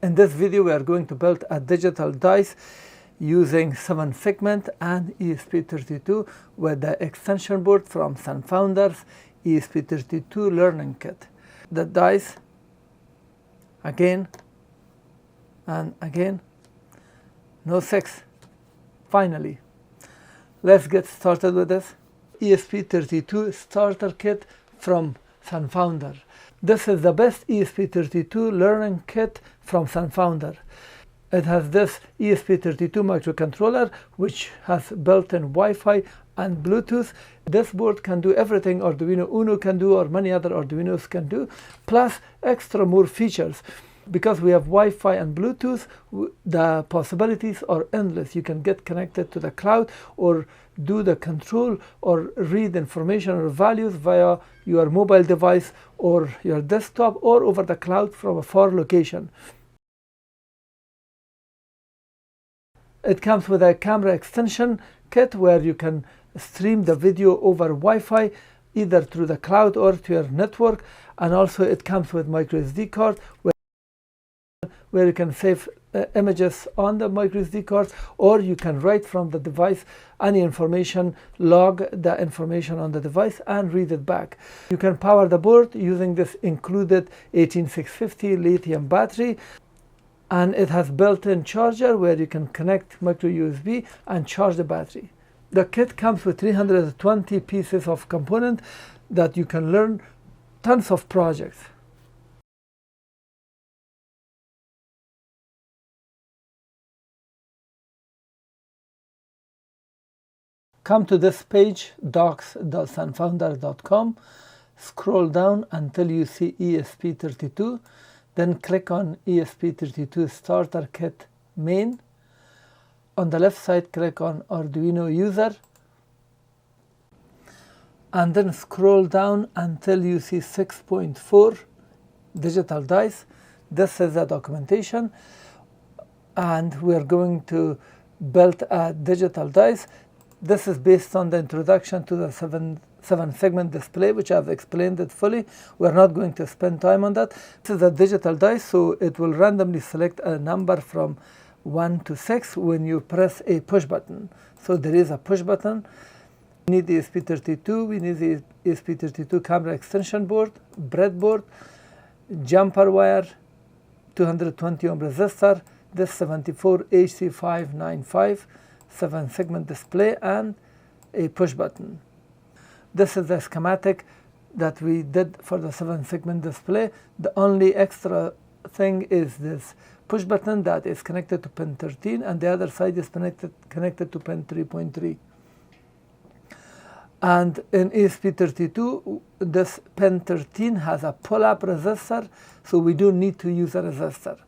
In this video we are going to build a digital dice using 7-segment and ESP32 with the extension board from SunFounder's ESP32 learning kit. The dice again and again, no 6. Finally, let's get started with this ESP32 starter kit from SunFounder. This is the best ESP32 learning kit from SunFounder. It has this ESP32 microcontroller which has built-in Wi-Fi and Bluetooth. This board can do everything Arduino Uno can do or many other Arduinos can do, plus extra more features. Because we have Wi-Fi and Bluetooth, the possibilities are endless. You can get connected to the cloud or do the control or read information or values via your mobile device or your desktop or over the cloud from a far location. It comes with a camera extension kit where you can stream the video over Wi-Fi either through the cloud or to your network, and also it comes with micro SD card where you can save images on the micro SD card, or you can write from the device any information, log the information on the device and read it back. You can power the board using this included 18650 lithium battery, and it has built-in charger where you can connect micro USB and charge the battery. The kit comes with 320 pieces of component that you can learn tons of projects. Come to this page, docs.sunfounder.com, scroll down until you see ESP32, then click on ESP32 Starter Kit Main. On the left side, click on Arduino User, and then scroll down until you see 6.4 Digital Dice. This is the documentation, and we are going to build a digital dice. This is based on the introduction to the 7-segment display, which I've explained it fully. We're not going to spend time on that. This is a digital dice, so it will randomly select a number from 1 to 6 when you press a push button. So there is a push button. We need the ESP32, we need the ESP32 camera extension board, breadboard, jumper wire, 220 ohm resistor, this 74HC595, 7-segment display, and a push button. This is the schematic that we did for the 7-segment display. The only extra thing is this push button that is connected to pin 13, and the other side is connected to pin 3.3. And in ESP32, this pin 13 has a pull-up resistor, so we don't need to use a resistor.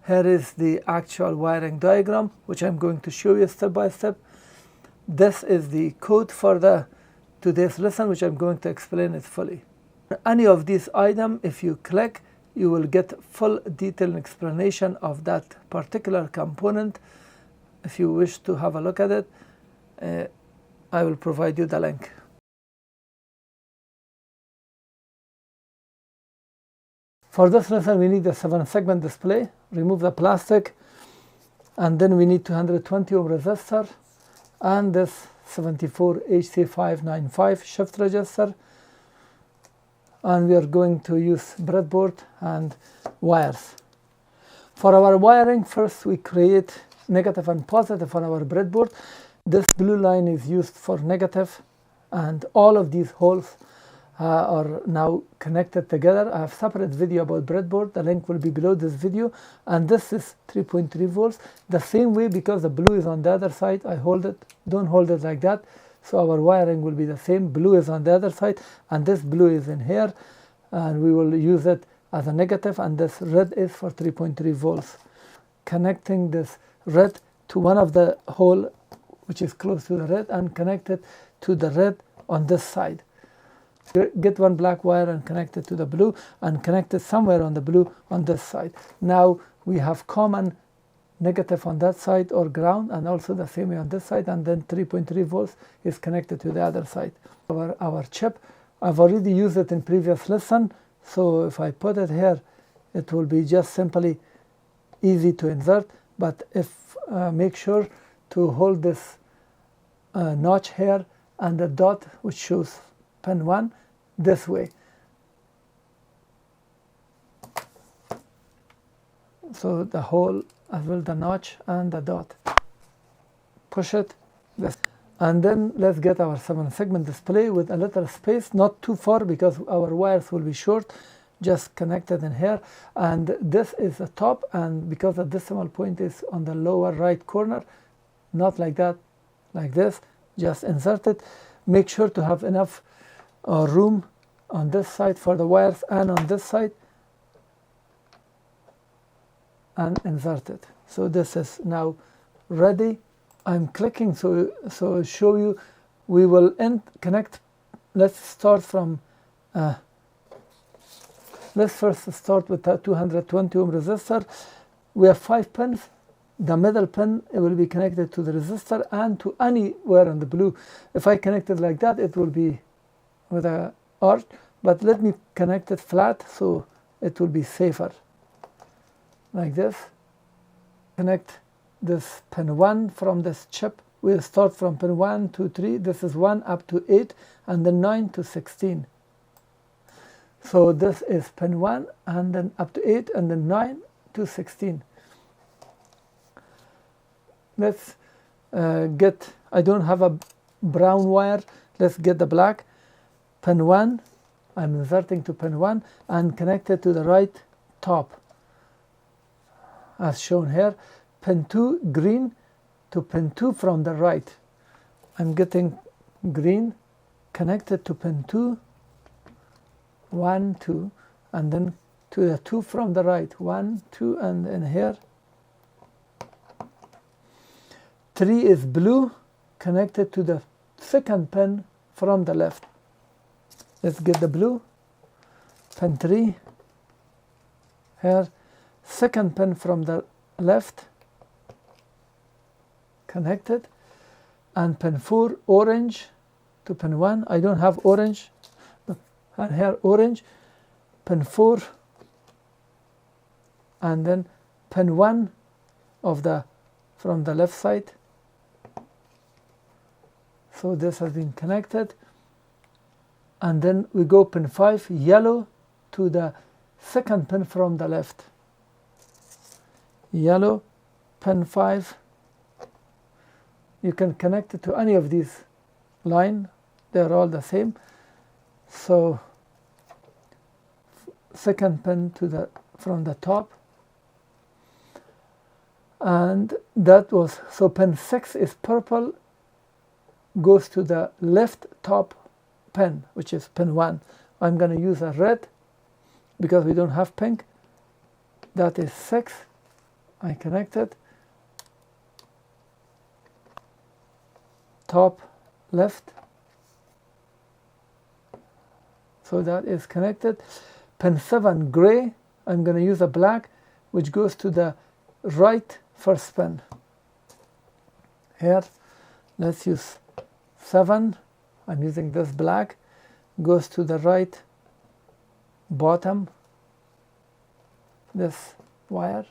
Here is the actual wiring diagram, which I'm going to show you step by step. This is the code for today's lesson, which I'm going to explain it fully. Any of these items, if you click, you will get full detailed explanation of that particular component. If you wish to have a look at it, I will provide you the link. For this lesson, we need the 7-segment display. Remove the plastic, and then we need 220 ohm resistor and this 74HC595 shift register, and we are going to use breadboard and wires. For our wiring, first we create negative and positive on our breadboard. This blue line is used for negative, and all of these holes are now connected together. I have a separate video about breadboard. The link will be below this video. And this is 3.3 volts. The same way, because the blue is on the other side, I hold it. Don't hold it like that. So our wiring will be the same. Blue is on the other side, and this blue is in here. And we will use it as a negative, and this red is for 3.3 volts. Connecting this red to one of the hole, which is close to the red, and connect it to the red on this side. Get one black wire and connect it to the blue, and connect it somewhere on the blue on this side. Now we have common negative on that side or ground, and also the same way on this side, and then 3.3 volts is connected to the other side. Our chip, I've already used it in previous lesson, so if I put it here, it will be just simply easy to insert, but if make sure to hold this notch here and the dot which shows pin 1 this way. So the hole as well, the notch and the dot. Push it, this. And then let's get our 7-segment display with a little space, not too far because our wires will be short, just connected in here. And this is the top, and because the decimal point is on the lower right corner, not like that, like this, just insert it. Make sure to have enough room on this side for the wires and on this side, and insert it. So this is now ready. I'm clicking so show you. We will connect. Let's start from let's first start with the 220 ohm resistor. We have 5 pins. The middle pin, it will be connected to the resistor and to anywhere on the blue. If I connect it like that, it will be with a arch, but let me connect it flat so it will be safer. Like this. Connect this pin 1 from this chip. We'll start from pin 1, 2, 3. This is 1 up to 8, and then 9 to 16. So this is pin 1, and then up to 8, and then 9 to 16. Let's get, I don't have a brown wire. Let's get the black. Pin 1, I'm inserting to pin 1 and connect it to the right top, as shown here. Pin 2, green, to pin 2 from the right. I'm getting green, connected to pin 2, 1, 2, and then to the 2 from the right, 1, 2, and in here. 3 is blue, connected to the second pin from the left. Let's get the blue. Pin 3, here, second pin from the left, connected, and pin 4, orange, to pin 1. I don't have orange, and here orange, pin 4, and then pin 1 of the from the left side. So this has been connected, and then we go pin 5, yellow, to the second pin from the left. Yellow, pin 5. You can connect it to any of these line. They're all the same. So second pin to the from the top, and that was, so pin 6 is purple, goes to the left top pin, which is pin 1. I'm going to use a red because we don't have pink. That is 6. I connected. Top left. So that is connected. Pin 7, gray. I'm going to use a black, which goes to the right first pin. Here, let's use 7. I'm using this black. Goes to the right bottom, this wire.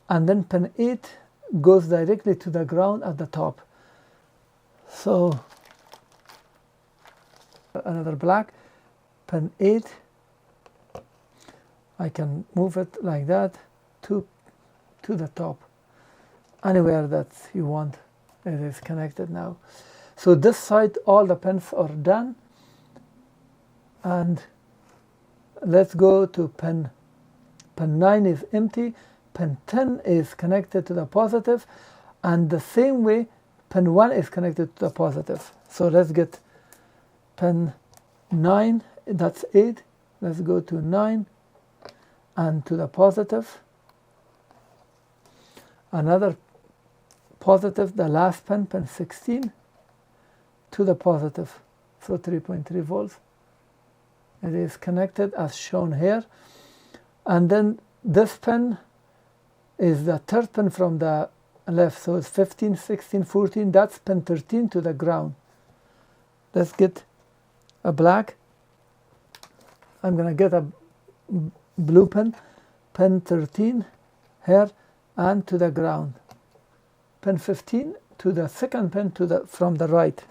And then pin 8 goes directly to the ground at the top. So another black, pin 8, I can move it like that to the top, anywhere that you want. It is connected now. So this side, all the pins are done, and let's go to pin 9 is empty, pin 10 is connected to the positive, and the same way pin 1 is connected to the positive. So let's get pin 9, that's 8, let's go to 9 and to the positive. Another positive, the last pin, pin 16, to the positive, so 3.3 volts. It is connected as shown here. And then this pin is the third pin from the left, so it's 15, 16, 14, that's pin 13 to the ground. Let's get a black. I'm going to get a blue pin, pin 13 here and to the ground, pin 15 to the second pin from the right,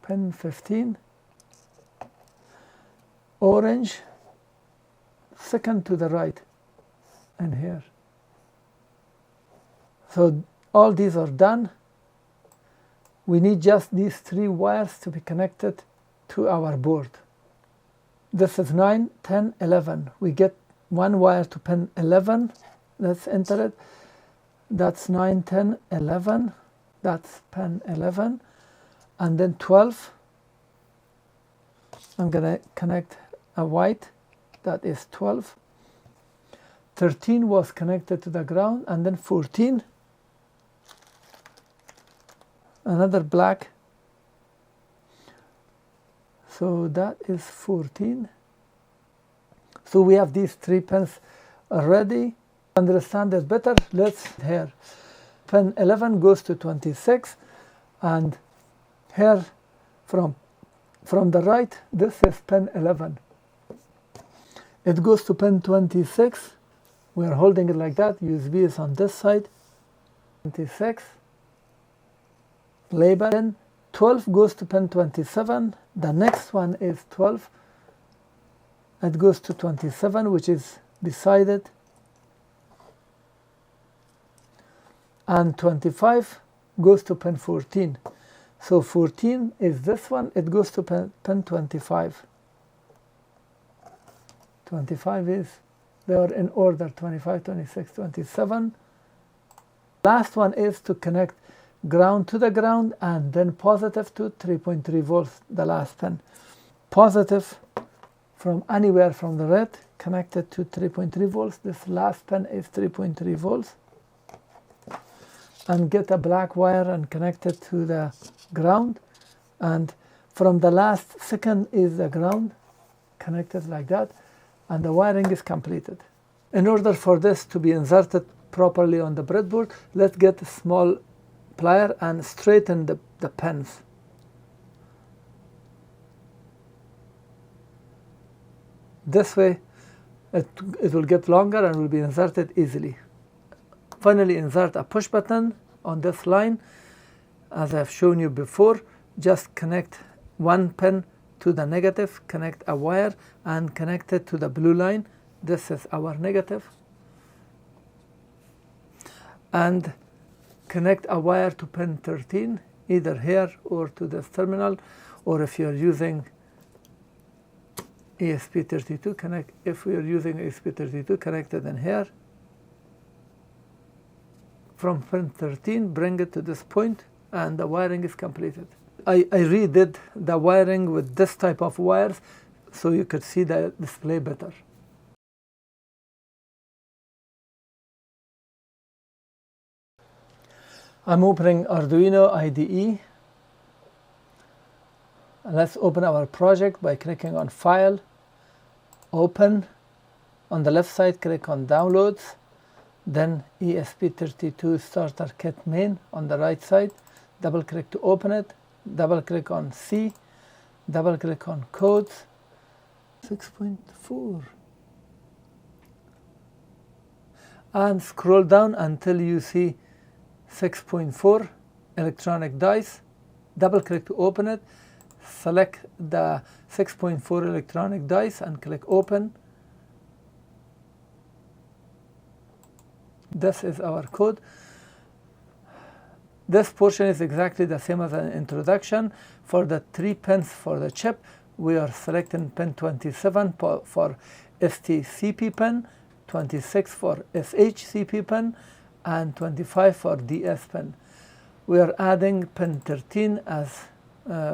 pin 15, orange, second to the right, and here. So all these are done. We need just these 3 wires to be connected to our board. This is 9, 10, 11. We get 1 wire to pin 11. Let's enter it. That's 9, 10, 11. That's pin 11. And then 12. I'm going to connect a white. That is 12. 13 was connected to the ground. And then 14. Another black. So that is 14. So we have these 3 pins already. Understand this better, let's here. Pin 11 goes to 26, and here from the right, this is pin 11. It goes to pin 26. We are holding it like that. USB is on this side. 26. Label. Then 12 goes to pin 27. The next one is 12. It goes to 27, which is beside it. And 25 goes to pin 14. So 14 is this one. It goes to pin 25. 25 is, they are in order, 25, 26, 27. Last one is to connect ground to the ground and then positive to 3.3 volts, the last pin. Positive from anywhere from the red connected to 3.3 volts. This last pin is 3.3 volts. And get a black wire and connect it to the ground. And from the last second is the ground, connected like that. And the wiring is completed. In order for this to be inserted properly on the breadboard, let's get a small plier and straighten the pins. This way it will get longer and will be inserted easily. Finally, insert a push button on this line. As I've shown you before, just connect 1 pin to the negative, connect a wire and connect it to the blue line. This is our negative. And connect a wire to pin 13, either here or to this terminal, or if you're using ESP32, if we are using ESP32, connect it in here. From pin 13, bring it to this point, and the wiring is completed. I redid the wiring with this type of wires so you could see the display better. I'm opening Arduino IDE. Let's open our project by clicking on File, Open. On the left side, click on Downloads. Then ESP32 Starter Kit Main on the right side. Double click to open it. Double click on C. Double click on Codes. 6.4. And scroll down until you see 6.4 electronic dice. Double click to open it. Select the 6.4 electronic dice and click open. This is our code. This portion is exactly the same as an introduction. For the 3 pins for the chip, we are selecting pin 27 for STCP pin, 26 for SHCP pin, and 25 for DS pin. We are adding pin 13 as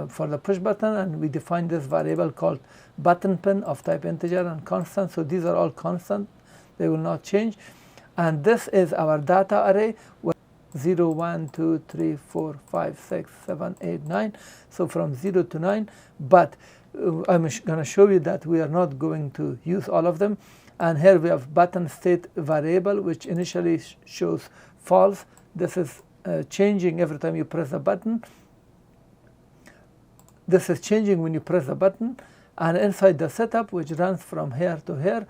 for the push button, and we define this variable called button pin of type integer and constant. So these are all constant, they will not change. And this is our data array, 0, 1, 2, 3, 4, 5, 6, 7, 8, 9. So from 0 to 9, but I'm going to show you that we are not going to use all of them. And here we have button state variable, which initially shows false. This is changing every time you press a button. This is changing when you press a button. And inside the setup, which runs from here to here,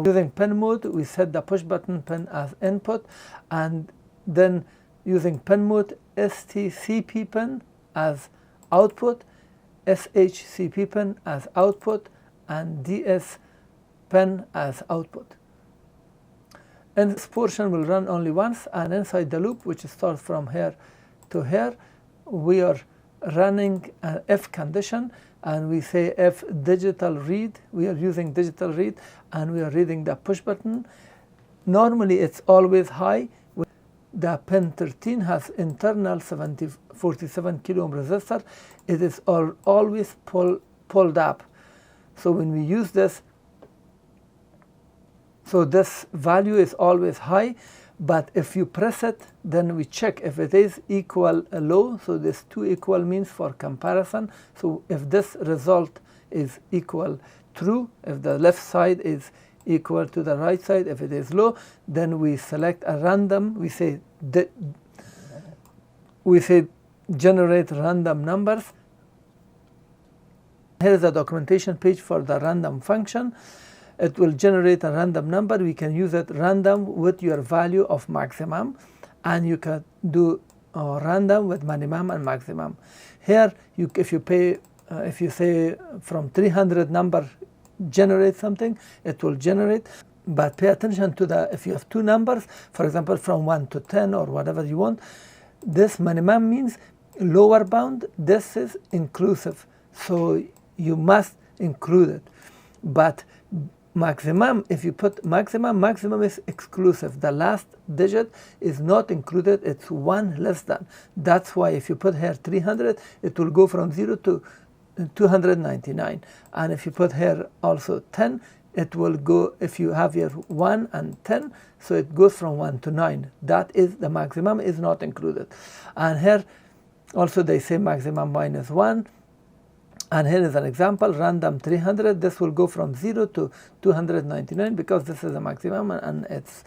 Using pin mode, we set the push button pin as input, and then using pin mode, STCP pin as output, SHCP pin as output, and DS pin as output. And this portion will run only once, and inside the loop, which starts from here to here, we are running an if condition, and we say if digital read. We are using digital read, and we are reading the push button. Normally it's always high. The pin 13 has internal 47 kilo ohm resistor. It is always pulled up. So when we use this, so this value is always high, but if you press it, then we check if it is equal low. So this 2 equal means for comparison. So if this result is equal true, if the left side is equal to the right side, if it is low, then we select a random. We say generate random numbers. Here is the documentation page for the random function. It will generate a random number. We can use it random with your value of maximum, and you can do random with minimum and maximum. Here, if you say from 300 number generate something, it will generate. But pay attention to if you have two numbers, for example, from 1 to 10 or whatever you want, this minimum means lower bound. This is inclusive, so you must include it. But maximum, if you put maximum is exclusive. The last digit is not included. It's 1 less than. That's why if you put here 300, it will go from 0 to 299. And if you put here also 10, it will go, if you have here 1 and 10, so it goes from 1 to 9. That is the maximum is not included. And here also they say maximum minus 1. And here is an example, random 300. This will go from 0 to 299 because this is a maximum and it's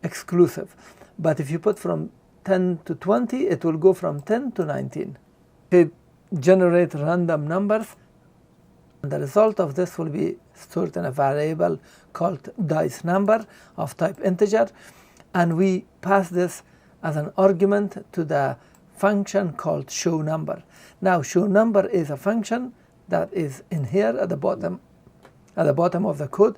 exclusive. But if you put from 10 to 20, it will go from 10 to 19. Okay, generate random numbers. And the result of this will be stored in a variable called dice number of type integer. And we pass this as an argument to the function called show number. Now show number is a function that is in here at the bottom of the code,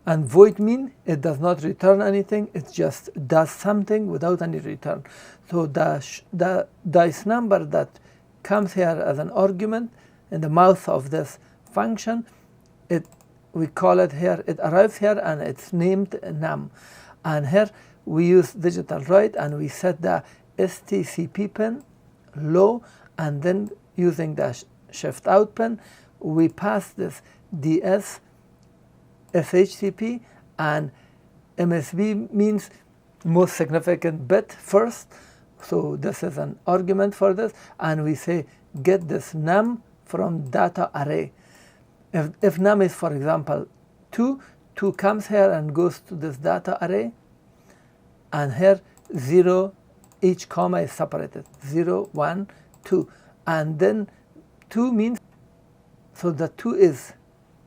and void mean it does not return anything, it just does something without any return. So the dice number that comes here as an argument in the mouth of this function, we call it here, it arrives here and it's named num. And here we use digital write and we set the STCP pin low, and then using the shift out pin, we pass this DS SHCP, and MSB means most significant bit first. So this is an argument for this, and we say get this num from data array. If num is, for example, 2 comes here and goes to this data array, and here 0, each comma is separated, 0, 1, 2, and then 2 means, so the 2 is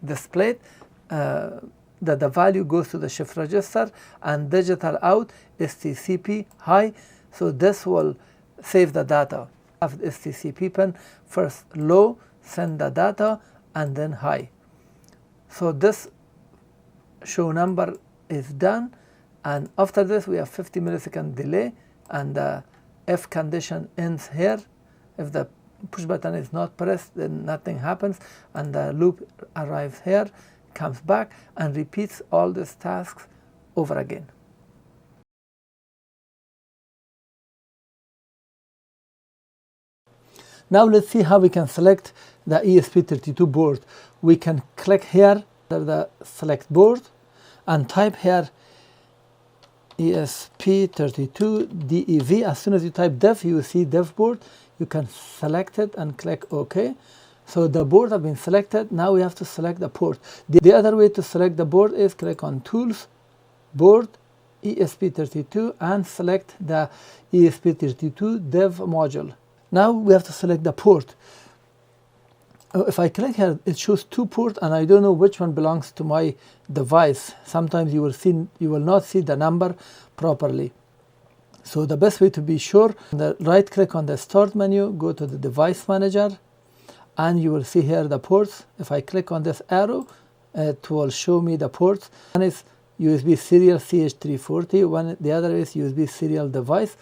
displayed, that the value goes to the shift register, and digital out STCP high, so this will save the data. Have the STCP pin first low, send the data, and then high. So this show number is done, and after this we have 50 millisecond delay, and the if condition ends here. If the push button is not pressed, then nothing happens, and the loop arrives here, comes back, and repeats all these tasks over again. Now let's see how we can select the ESP32 board. We can click here under the select board and type here ESP32 DEV. As soon as you type dev, you will see dev board. You can select it and click OK. So the board has been selected. Now we have to select the port. The other way to select the board is click on Tools, Board, ESP32, and select the ESP32 dev module. Now we have to select the port. if I click here, it shows 2 ports, and I don't know which one belongs to my device. Sometimes you will not see the number properly. So the best way to be sure, right click on the start menu, go to the device manager, and you will see here the ports. If I click on this arrow, it will show me the ports. One is USB serial CH340, the other is USB serial device.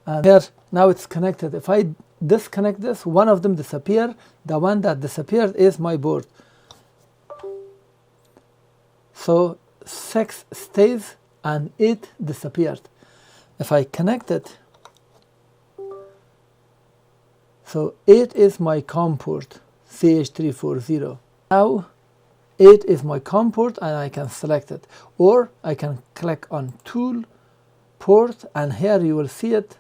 And here, now it's connected. If I disconnect this, one of them disappear. The one that disappeared is my board. So 6 stays and 8 disappeared. If I connect it, so 8 is my COM port, CH340. Now 8 is my COM port, and I can select it. Or I can click on Tool, Port, and here you will see it.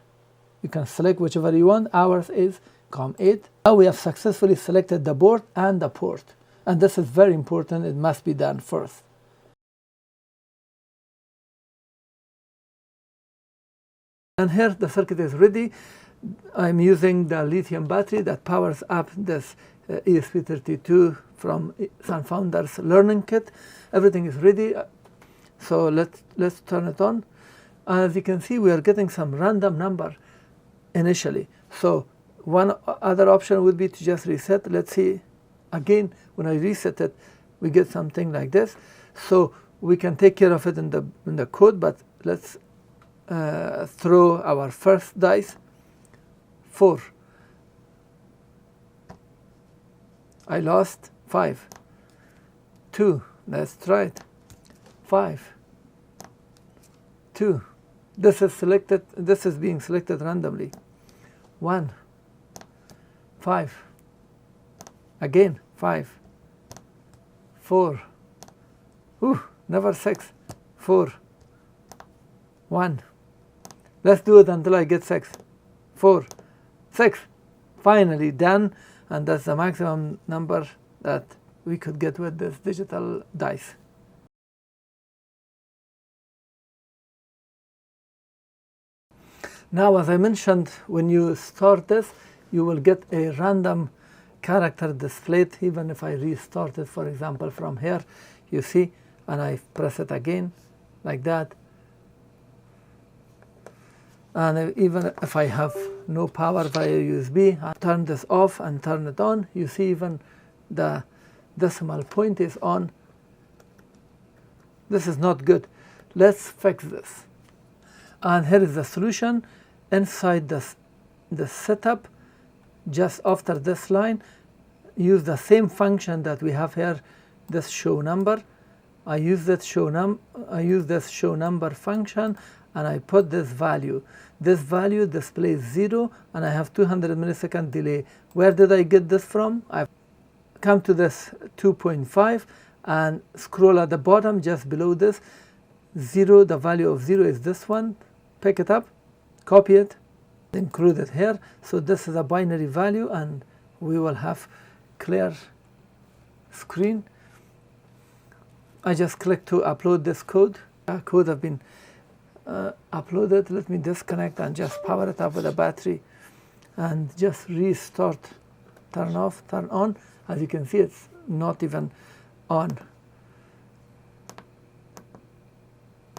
You can select whichever you want. Ours is COM8. Now we have successfully selected the board and the port. And this is very important. It must be done first. And here the circuit is ready. I'm using the lithium battery that powers up this ESP32 from SunFounder's learning kit. Everything is ready. So let's turn it on. As you can see, we are getting some random number initially. So one other option would be to just reset. Let's see again. When I reset it, we get something like this. So we can take care of it in the code, but let's throw our first dice. 4. I lost 5. 2. Let's try it. 5. 2. This is selected. This is being selected randomly. 1. 5. Again 5. 4. Never 6. 4. 1. Let's do it until I get 6. 4. 6. Finally done, and that's the maximum number that we could get with this digital dice. Now, as I mentioned, when you start this, you will get a random character displayed. Even if I restart it, for example, from here, you see, and I press it again like that. And even if I have no power via USB, I turn this off and turn it on. You see even the decimal point is on. This is not good. Let's fix this. And here is the solution. Inside the setup, just after this line, use the same function that we have here, this show number. I use this show number function, and I put this value. This value displays 0, and I have 200 millisecond delay. Where did I get this from? I've come to this 2.5 and scroll at the bottom just below this. 0, the value of 0 is this one. Pick it up, copy it, include it here. So this is a binary value, and we will have clear screen. I just click to upload this code. Code have been uploaded. Let me disconnect and just power it up with a battery and just restart. Turn off, turn on. As you can see, it's not even on.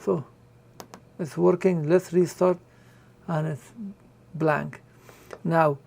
So it's working. Let's restart, and it's blank. Now